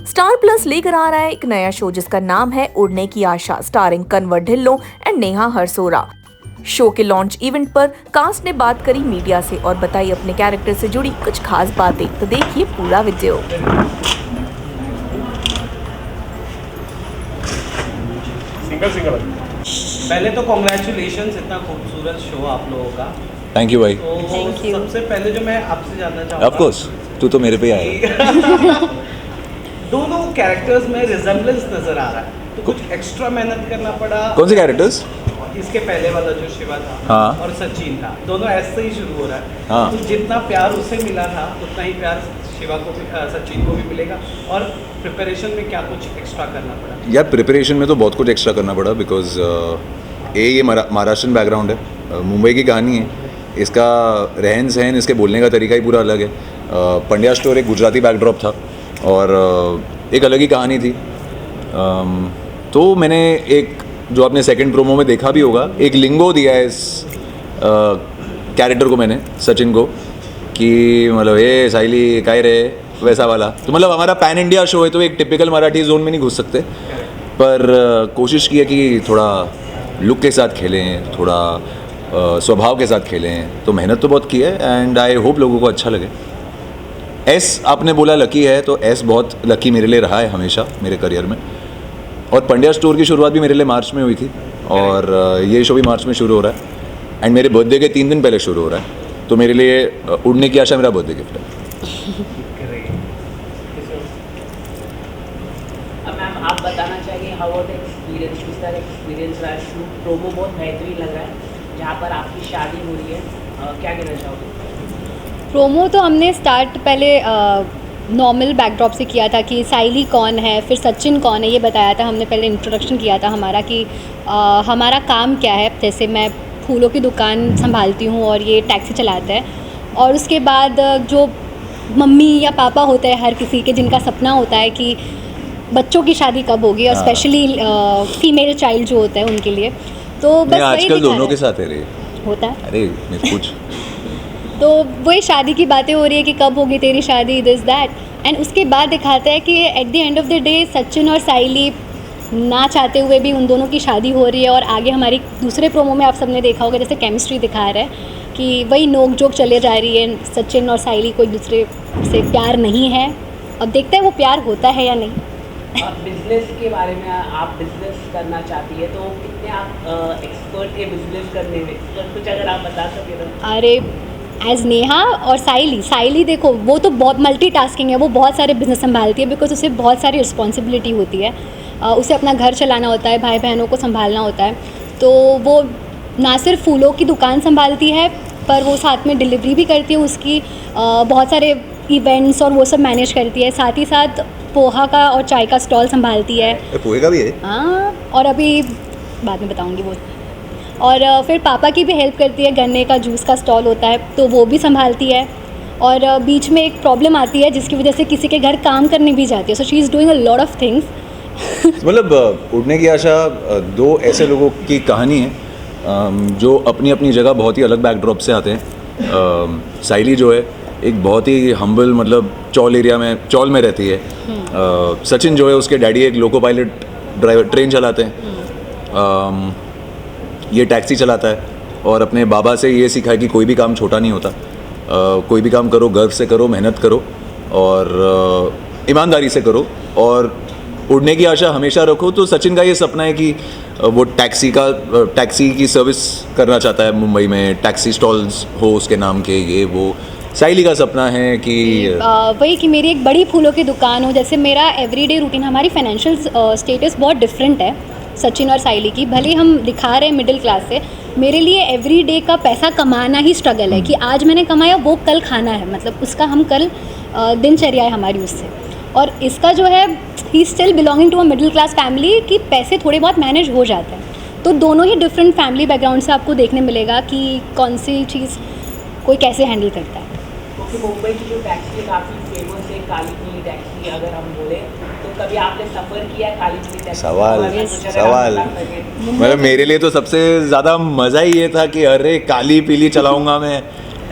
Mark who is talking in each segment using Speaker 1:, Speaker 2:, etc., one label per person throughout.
Speaker 1: Star plus लेकर आ रहा है एक नया शो जिसका नाम है उड़ने की आशा, starring Kanwar Dhillon and Neha Harsora. Show के लॉन्च इवेंट पर कास्ट ने बात करी मीडिया से और बताई अपने कैरेक्टर से जुड़ी कुछ खास बातें। तो देखिए पूरा वीडियो।
Speaker 2: पहले तो कॉन्ग्रेचुलेशंस, इतना खूबसूरत शो आप लोगों का।
Speaker 3: थैंक यू भाई।
Speaker 2: Thank you. सबसे पहले जो मैं आपसे जानना चाहूँगा,
Speaker 3: ऑफ कोर्स तू तो मेरे पे ही आया।
Speaker 2: दोनों कैरेक्टर्स में रिजेम्बलेंस नजर आ रहा है, तो कुछ एक्स्ट्रा मेहनत करना पड़ा।
Speaker 3: कौन से कैरेक्टर्स?
Speaker 2: इसके पहले वाला जो शिवा था,
Speaker 3: हाँ,
Speaker 2: और सचिन था, दोनों ऐसे ही शुरू हो रहा है।
Speaker 3: हाँ,
Speaker 2: तो जितना प्यार उसे मिला था उतना ही प्यार शिवा को भी, सचिन को भी मिलेगा। और प्रिपरेशन में क्या कुछ एक्स्ट्रा करना पड़ा?
Speaker 3: यार प्रिपरेशन में तो बहुत कुछ एक्स्ट्रा करना पड़ा बिकॉज ये महाराष्ट्रन बैकग्राउंड है, मुंबई की कहानी है, इसका रहन सहन, इसके बोलने का तरीका ही पूरा अलग है। पंड्या स्टोर एक गुजराती बैकड्रॉप था और एक अलग ही कहानी थी। तो मैंने एक जो आपने सेकंड प्रोमो में देखा भी होगा, एक लिंगो दिया है इस कैरेक्टर को मैंने, सचिन को, कि मतलब ये साइली काय रे वैसा वाला। तो मतलब हमारा पैन इंडिया शो है तो एक टिपिकल मराठी जोन में नहीं घुस सकते, पर कोशिश की है कि थोड़ा लुक के साथ खेलें, थोड़ा स्वभाव के साथ खेलें। तो मेहनत तो बहुत की है एंड आई होप लोगों को अच्छा लगे। एस आपने बोला लकी है, तो एस बहुत लकी मेरे लिए रहा है हमेशा मेरे करियर में। और पंड्या स्टोर की शुरुआत भी मेरे लिए मार्च में हुई थी और ये शो भी मार्च में शुरू हो रहा है एंड मेरे बर्थडे के 3 दिन पहले शुरू हो रहा है। तो मेरे लिए उड़ने की आशा मेरा बर्थडे गिफ्ट है।
Speaker 4: मैम आप बताना चाहिए हाउ वाज एक्सपीरियंस, किस तरह एक्सपीरियंस रहा? शूट प्रोमो बहुत बेहतरीन लग रहा है जहाँ पर आपकी शादी हो रही है, क्या कहना चाहोगे?
Speaker 5: प्रोमो तो हमने स्टार्ट पहले नॉर्मल बैकड्रॉप से किया था कि साइली कौन है, फिर सचिन कौन है, ये बताया था हमने। पहले इंट्रोडक्शन किया था हमारा कि हमारा काम क्या है। जैसे मैं फूलों की दुकान संभालती हूँ और ये टैक्सी चलाता है। और उसके बाद जो मम्मी या पापा होते हैं हर किसी के, जिनका सपना होता है कि बच्चों की शादी कब होगी, और स्पेशली फीमेल चाइल्ड जो होता है उनके लिए। तो बस
Speaker 3: आजकल दोनों के साथ है रे
Speaker 5: होता है।
Speaker 3: अरे मैं कुछ
Speaker 5: तो वही शादी की बातें हो रही है कि कब होगी तेरी शादी, दिस दैट। एंड उसके बाद दिखाता है कि at the end of the day Sachin और साइली ना चाहते हुए भी उन दोनों की शादी हो रही है। और आगे हमारी दूसरे प्रोमो में आप सबने देखा होगा जैसे केमिस्ट्री दिखा रहा है कि वही नोक जोक चले जा रही है, सचिन और साइली को एक दूसरे से प्यार नहीं है। अब देखते हैं वो प्यार होता है या नहीं।
Speaker 4: बिजनेस के बारे में, आप बिजनेस करना चाहती है तो कितने आप एक्सपर्ट थे बिजनेस करने में? तो कुछ अगर आप बता सके तो।
Speaker 5: अरे एज नेहा और साइली देखो वो तो बहुत मल्टीटास्किंग है, वो बहुत सारे बिजनेस संभालती है बिकॉज उसे बहुत सारी रिस्पॉन्सिबिलिटी होती है। उसे अपना घर चलाना होता है, भाई बहनों को संभालना होता है। तो वो ना सिर्फ फूलों की दुकान संभालती है पर वो साथ में डिलीवरी भी करती है उसकी, बहुत सारे इवेंट्स और वो सब मैनेज करती है। साथ ही साथ पोहा का और चाय का स्टॉल संभालती है।
Speaker 3: पोहे का भी है?
Speaker 5: हाँ, और अभी बाद में बताऊंगी वो। और फिर पापा की भी हेल्प करती है, गन्ने का जूस का स्टॉल होता है तो वो भी संभालती है। और बीच में एक प्रॉब्लम आती है जिसकी वजह से किसी के घर काम करने भी जाती है। So she is doing a lot of things.
Speaker 3: मतलब उड़ने की आशा दो ऐसे लोगों की कहानी है जो अपनी अपनी जगह बहुत ही अलग बैकड्रॉप से आते हैं। साइली जो है एक बहुत ही हम्बल, मतलब चौल में रहती है। सचिन जो है उसके डैडी एक लोको पायलट ड्राइवर, ट्रेन चलाते हैं। ये टैक्सी चलाता है और अपने बाबा से ये सीखा है कि कोई भी काम छोटा नहीं होता। कोई भी काम करो गर्व से करो, मेहनत करो और ईमानदारी से करो और उड़ने की आशा हमेशा रखो। तो सचिन का ये सपना है कि वो टैक्सी की सर्विस करना चाहता है मुंबई में, टैक्सी स्टॉल्स हो उसके नाम के, ये वो। साइली का सपना है कि
Speaker 5: वही कि मेरी एक बड़ी फूलों की दुकान हो। जैसे मेरा एवरीडे रूटीन, हमारी फाइनेंशियल स्टेटस बहुत डिफरेंट है सचिन और साइली की। भले हम दिखा रहे हैं मिडिल क्लास से, मेरे लिए एवरीडे का पैसा कमाना ही स्ट्रगल है कि आज मैंने कमाया वो कल खाना है, मतलब उसका हम कल दिनचर्या है हमारी उससे। और इसका जो है ही still belonging to a middle class family कि पैसे थोड़े बहुत मैनेज हो जाते हैं। तो दोनों ही डिफरेंट फैमिली बैकग्राउंड से आपको देखने मिलेगा कि कौन सी चीज़ कोई कैसे हैंडल करता है।
Speaker 4: क्योंकि मुंबई की जो टैक्सी काफ़ी फेमस है, काली पीली टैक्सी अगर हम बोले तो कभी आपने सफ़र किया है काली पीली टैक्सी?
Speaker 3: सवाल मतलब मेरे लिए तो सबसे ज़्यादा मज़ा ही ये था कि अरे काली पीली चलाऊंगा मैं।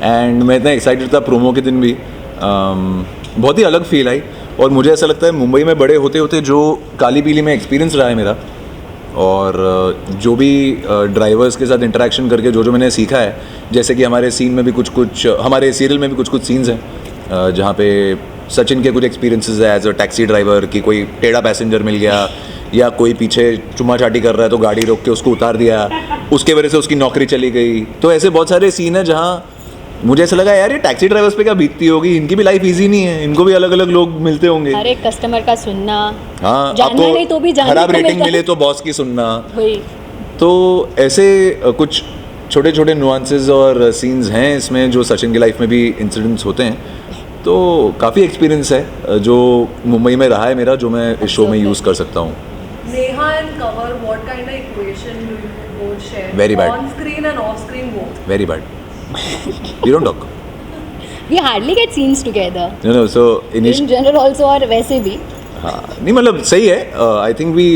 Speaker 3: एंड मैं इतना एक्साइटेड था प्रोमो के दिन भी। बहुत ही अलग फील आई और मुझे ऐसा लगता है मुंबई में बड़े होते होते जो काली पीली में एक्सपीरियंस रहा है मेरा, और जो भी ड्राइवर्स के साथ इंटरेक्शन करके जो मैंने सीखा है, जैसे कि हमारे सीन में भी कुछ हमारे सीरियल में भी कुछ सीन्स हैं जहाँ पे सचिन के कुछ एक्सपीरियंसेस है एज अ टैक्सी ड्राइवर, कि कोई टेढ़ा पैसेंजर मिल गया या कोई पीछे चुम्मा चाटी कर रहा है तो गाड़ी रोक के उसको उतार दिया, उसके वजह से उसकी नौकरी चली गई। तो ऐसे बहुत सारे सीन हैं जहाँ मुझे ऐसा लगा यार ये टैक्सी ड्राइवर्स पे क्या बीतती होगी, इनकी भी लाइफ इजी नहीं है, इनको भी अलग अलग लोग मिलते होंगे।
Speaker 5: हर एक कस्टमर का सुनना,
Speaker 3: हाँ,
Speaker 5: जानना नहीं तो भी जानने
Speaker 3: खराब
Speaker 5: को
Speaker 3: रेटिंग
Speaker 5: मिलता है।
Speaker 3: मिले तो बॉस की सुनना।
Speaker 5: वही
Speaker 3: तो ऐसे कुछ छोटे छोटे नुआंसेस और सीन्स हैं इसमें जो सचिन की लाइफ में भी इंसिडेंट्स होते हैं। तो काफ़ी एक्सपीरियंस है जो मुंबई में रहा है मेरा, जो मैं इस शो में यूज़ कर सकता हूँ।
Speaker 6: Neha and cover, what kind of equation do you both share?
Speaker 3: Very bad.
Speaker 6: On screen and off screen both.
Speaker 3: Very bad, you don't talk.
Speaker 5: We hardly get scenes together
Speaker 3: no so
Speaker 5: in general also, और वैसे भी
Speaker 3: हाँ नहीं मतलब सही है। I think we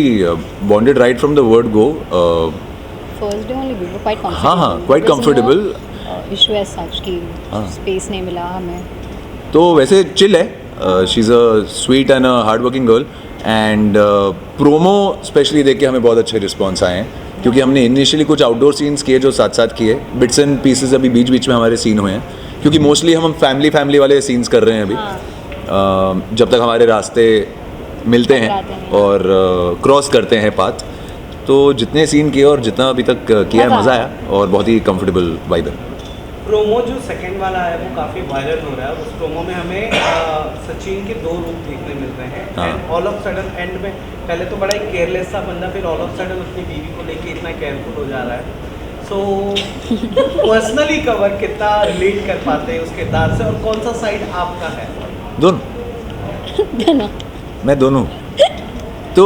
Speaker 3: bonded right from the word go.
Speaker 5: First day only we were quite comfortable.
Speaker 3: हाँ हाँ, quite comfortable.
Speaker 5: Issue as such की
Speaker 3: हाँ।
Speaker 5: स्पेस नहीं मिला हमें।
Speaker 3: तो वैसे चिल है, she is a sweet and a hard working girl, and promo specially देख के हमें बहुत अच्छे रिस्पॉन्स आए हैं, क्योंकि हमने इनिशियली कुछ आउटडोर सीन्स किए जो साथ साथ किए, बिट्स एंड पीसेस अभी बीच बीच में हमारे सीन हुए हैं, क्योंकि मोस्टली हम फैमिली वाले सीन्स कर रहे हैं अभी। जब तक हमारे रास्ते मिलते हैं और क्रॉस करते हैं पाथ, तो जितने सीन किए और जितना अभी तक किया है मज़ा आया और बहुत ही कंफर्टेबल वाइब है।
Speaker 2: प्रोमो जो सेकंड वाला है वो काफ़ी वायरल हो रहा है। उस प्रोमो में हमें सचिन के 2 रूप देखने मिलते हैं।
Speaker 3: हाँ।
Speaker 2: And all of sudden and में पहले तो बड़ा ही केयरलेस सा बंदा, फिर ऑल ऑफ सडन अपनी बीवी को लेके इतना केयरफुल हो जा रहा है। सो पर्सनली कवर कितना रिलेट कर पाते हैं उस किरदार से, और कौन सा साइड आपका है?
Speaker 3: दोनों मैं दोनों। तो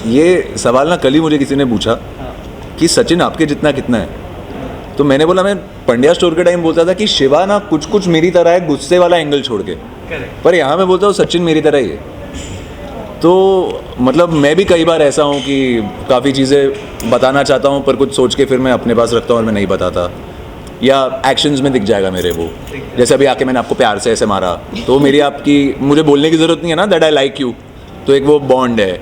Speaker 3: ये सवाल ना कल ही मुझे किसी ने पूछा कि सचिन आपके जितना कितना है, तो मैंने बोला, मैं पंड्या स्टोर के टाइम बोलता था कि शिवा ना कुछ मेरी तरह है, गुस्से वाला एंगल छोड़ के,
Speaker 2: करेक्ट।
Speaker 3: पर यहाँ मैं बोलता हूँ सचिन मेरी तरह ही है। तो मतलब मैं भी कई बार ऐसा हूँ कि काफ़ी चीज़ें बताना चाहता हूँ पर कुछ सोच के फिर मैं अपने पास रखता हूँ और मैं नहीं बताता, या एक्शंस में दिख जाएगा मेरे वो। जैसे अभी आके मैंने आपको प्यार से ऐसे मारा, तो मेरी आपकी मुझे बोलने की ज़रूरत नहीं है ना दैट आई लाइक यू, तो एक वो बॉन्ड है,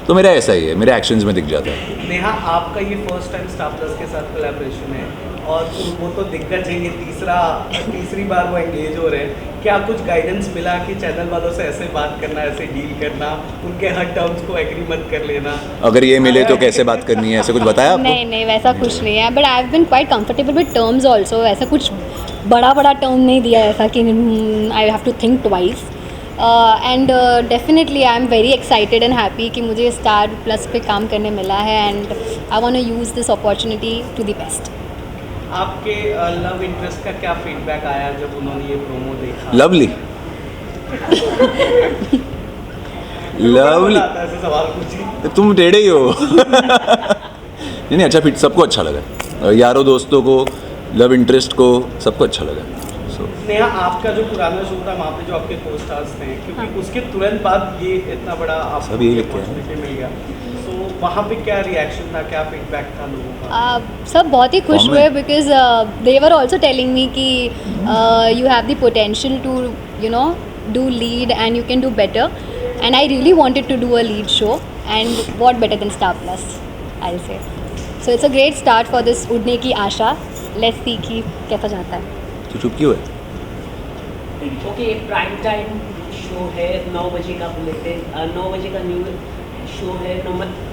Speaker 3: तो मेरा ऐसा ही है, मेरे एक्शंस में दिख जाता है।
Speaker 2: नेहा, आपका ये फर्स्ट टाइम स्टार प्लस के साथ कोलैबोरेशन है, और वो तो दिग्गज है, ये तीसरी बार वो एंगेज हो रहे हैं। क्या कुछ गाइडेंस मिला कि चैनल वालों से ऐसे बात करना, ऐसे डील करना, उनके हर टर्म्स को एग्री मत कर लेना?
Speaker 3: अगर ये मिले तो कैसे बात करनी है, ऐसे कुछ बताया आपको?
Speaker 5: नहीं वैसा कुछ नहीं है, but I have been quite comfortable with terms also. ऐसा कुछ बड़ा टर्म नहीं दिया ऐसा कि I have to think twice. And definitely I am very excited and happy कि मुझे स्टार प्लस पे काम करने मिला है, and I want to use this opportunity to the best.
Speaker 2: आपके लव इंटरेस्ट का क्या फीडबैक आया जब उन्होंने ये प्रोमो देखा?
Speaker 3: लवली लवली,
Speaker 2: ऐसे सवाल पूछिए।
Speaker 3: तुम टेढ़े ही हो। नहीं अच्छा, फिर सबको अच्छा लगा, यारों दोस्तों को, लव इंटरेस्ट को, सबको अच्छा लगा।
Speaker 2: नेहा, आपका जो पुराना शो था वहाँ पे जो आपके को स्टार्स थे, क्योंकि उसके तुरंत बाद ये इतना बड़ा आपको
Speaker 3: सब यही लिखते हैं।
Speaker 2: अपॉर्चुनिटी मिल गया, तो वहाँ पे क्या रिएक्शन था, क्या फीडबैक था लोगों का?
Speaker 5: सब बहुत ही खुश
Speaker 3: Comment.
Speaker 5: हुए because they were also telling me कि you have the potential to do lead and you can do better, and I really wanted to do a lead show, and what better than Star Plus, I say. So it's a great start for this उड़ने की आशा। Let's see कि कैसा जाता है।
Speaker 3: तो चुप क्यों है?
Speaker 4: ओके, प्राइम टाइम शो है 9 बजे का बुलेटिन, 9 बजे का न्यूज़ शो है,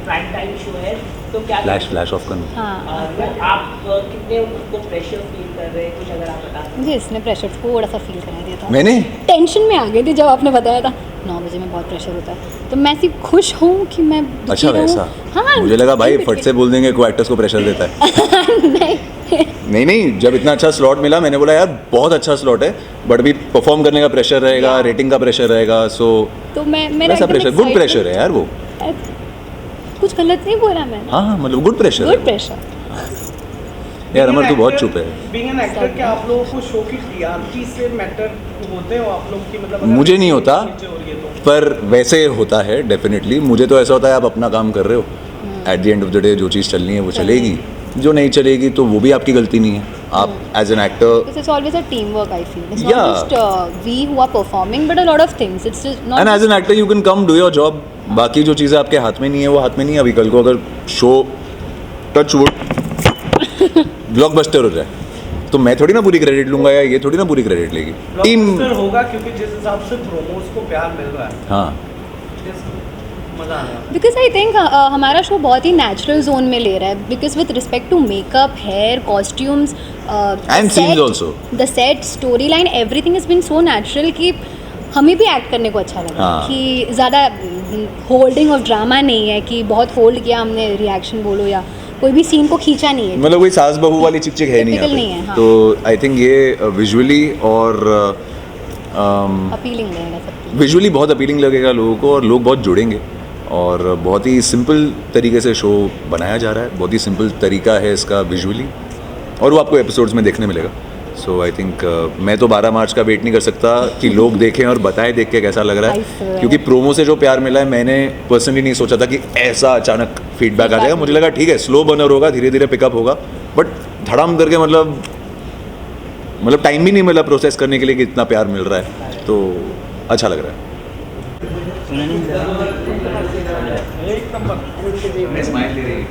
Speaker 4: प्राइम टाइम शो है, तो क्या
Speaker 3: फ्लैश ऑफ करना।
Speaker 5: हाँ,
Speaker 4: तो आप कितने उसको प्रेशर फील कर रहे हैं, कुछ अगर आप बता सकते?
Speaker 5: मुझे इसने प्रेशर थोड़ा सा फील करा दिया था।
Speaker 3: मैंने
Speaker 5: टेंशन में आ गई थी जब आपने बताया था 9 बजे में बहुत प्रेशर होता है, तो मैं सिर्फ खुश हूँ कि मैं दुखी
Speaker 3: अच्छा
Speaker 5: रहूं।
Speaker 3: वैसा,
Speaker 5: हाँ,
Speaker 3: मुझे लगा भाई फट से बोल देंगे को एक्टर्स को प्रेशर देता है। नहीं, जब इतना अच्छा स्लॉट मिला मैंने बोला यार बहुत अच्छा स्लॉट है, बट भी परफॉर्म करने का प्रेशर रहेगा, रेटिंग का प्रेशर रहेगा, सो
Speaker 5: तो मेरा
Speaker 3: ऐसा प्रेशर, गुड प्रेशर है यार वो।
Speaker 5: कुछ गलत नहीं बोला मैंने।
Speaker 3: हाँ मतलब गुड प्रेशर
Speaker 5: गुड प्रेशर।
Speaker 3: यार अमर तू बहुत चुप है।
Speaker 2: बीइंग एन एक्टर, क्या आप लोगों को शो की टीआरपी से मैटर होते हो आप लोग की? मतलब अगर
Speaker 3: मुझे नहीं होता,
Speaker 2: नीचे हो रही है तो?
Speaker 3: पर वैसे होता है डेफिनेटली। मुझे तो ऐसा होता है आप अपना काम कर रहे हो, at the end of the day जो चीज़ चलनी है वो चलेगी, जो नहीं चलेगी तो वो भी आपकी गलती नहीं है, आप as an actor
Speaker 5: Because it's always a teamwork, I feel. It's
Speaker 3: Yeah.
Speaker 5: not just we who are performing, but a lot of things. It's just not.
Speaker 3: And as an actor you can come do your job, बाकी जो चीज़ें आपके हाथ में नहीं है वो हाथ में नहीं है। अभी कल को अगर शो टच वुड ब्लॉकबस्टर हो जाए तो मैं थोड़ी ना पूरी क्रेडिट लूंगा या ये थोड़ी ना पूरी क्रेडिट लेगी टीम।
Speaker 2: ब्लॉकबस्टर होगा क्योंकि जिस हिसाब से प्रोमोस को प्यार मिल रहा है,
Speaker 3: हाँ
Speaker 2: मजा आ रहा है।
Speaker 5: Because I think हमारा शो बहुत ही नेचुरल जोन में ले रहा है. Because with respect to makeup, hair, costumes,
Speaker 3: And scenes also.
Speaker 5: the set, storyline, everything has been so natural कि हमें भी एक्ट करने को अच्छा लगा
Speaker 3: हाँ.
Speaker 5: कि ज़्यादा होल्डिंग ऑफ ड्रामा नहीं है कि बहुत होल्ड किया हमने रिएक्शन बोलो या कोई भी सीन को खींचा नहीं है.
Speaker 3: मतलब कोई सास बहू वाली चिक चिक है नहीं
Speaker 5: Typical
Speaker 3: यहाँ
Speaker 5: नहीं है,
Speaker 3: पे।
Speaker 5: हाँ.
Speaker 3: तो आई थिंक ये विजुअली और
Speaker 5: अपीलिंग लगेगा सबको.
Speaker 3: विजुअली बहुत अपीलिंग लगेगा लोगों को और लोग बहुत जुड़ेंगे और बहुत ही सिंपल तरीके से शो बनाया जा रहा है, बहुत ही सिंपल तरीका है इसका विजुअली और वो आपको एपिसोड्स में देखने मिलेगा। सो आई थिंक मैं तो 12 मार्च का वेट नहीं कर सकता कि लोग देखें और बताएं देख के कैसा लग रहा है, क्योंकि प्रोमो से जो प्यार मिला है मैंने पर्सनली नहीं सोचा था कि ऐसा अचानक फीडबैक आ जाएगा। मुझे लगा ठीक है स्लो बर्नर होगा, धीरे धीरे पिकअप होगा, बट धड़ाम करके मतलब टाइम भी नहीं मिला प्रोसेस करने के लिए कि इतना प्यार मिल रहा है, तो अच्छा लग रहा है।
Speaker 2: स्माइल दे रही है।